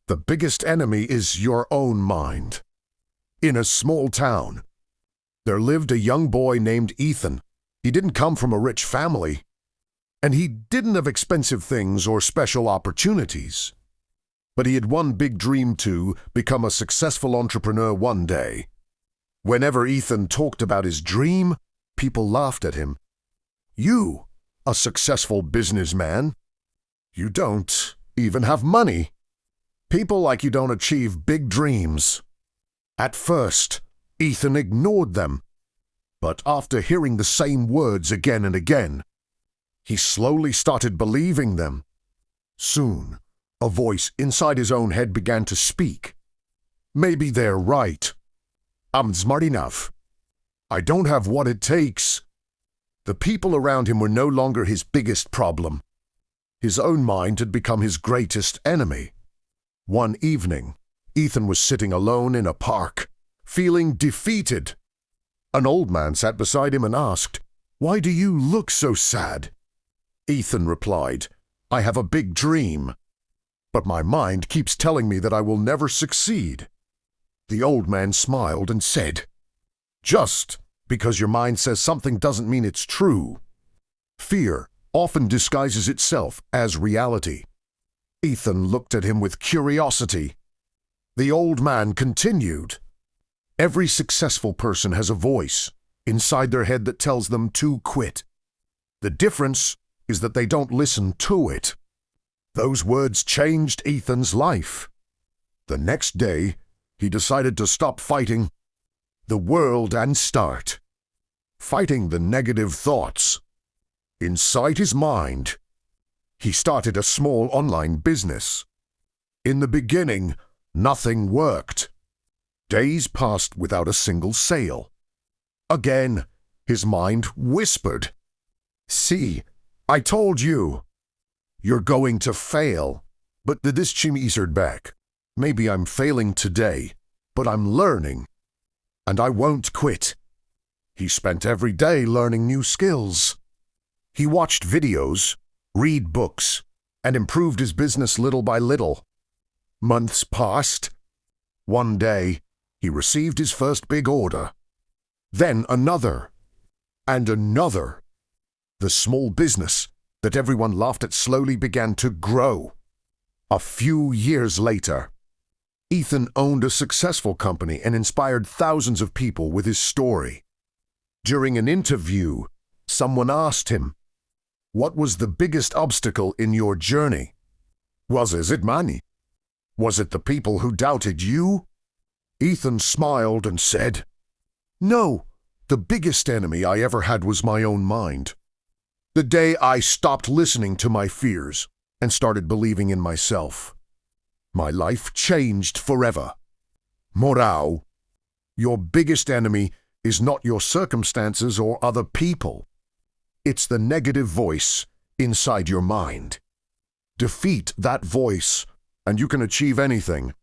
The biggest enemy is your own mind. In a small town, there lived a young boy named Ethan. He didn't come from a rich family, and he didn't have expensive things or special opportunities. But he had one big dream to become a successful entrepreneur one day. Whenever Ethan talked about his dream, people laughed at him. You, a successful businessman, you don't even have money. People like you don't achieve big dreams. At first, Ethan ignored them, but after hearing the same words again and again, he slowly started believing them. Soon, a voice inside his own head began to speak. Maybe they're right. I'm smart enough. I don't have what it takes. The people around him were no longer his biggest problem. His own mind had become his greatest enemy. One evening, Ethan was sitting alone in a park, feeling defeated. An old man sat beside him and asked, "Why do you look so sad?" Ethan replied, "I have a big dream, but my mind keeps telling me that I will never succeed." The old man smiled and said, "Just because your mind says something doesn't mean it's true. Fear often disguises itself as reality." Ethan looked at him with curiosity. The old man continued, "Every successful person has a voice inside their head that tells them to quit. The difference is that they don't listen to it." Those words changed Ethan's life. The next day, he decided to stop fighting the world and start fighting the negative thoughts inside his mind. He started a small online business. In the beginning, nothing worked. Days passed without a single sale. Again, his mind whispered, "See, I told you. You're going to fail." But the dischim answered back, "Maybe I'm failing today, but I'm learning, and I won't quit." He spent every day learning new skills. He watched videos, read books, and improved his business little by little. Months passed. One day, he received his first big order. Then another, and another. The small business that everyone laughed at slowly began to grow. A few years later, Ethan owned a successful company and inspired thousands of people with his story. During an interview, someone asked him, "What was the biggest obstacle in your journey?" Was it money? Was it the people who doubted you? Ethan smiled and said, "No, the biggest enemy I ever had was my own mind. The day I stopped listening to my fears and started believing in myself, my life changed forever." Moral: your biggest enemy is not your circumstances or other people. It's the negative voice inside your mind. Defeat that voice, and you can achieve anything.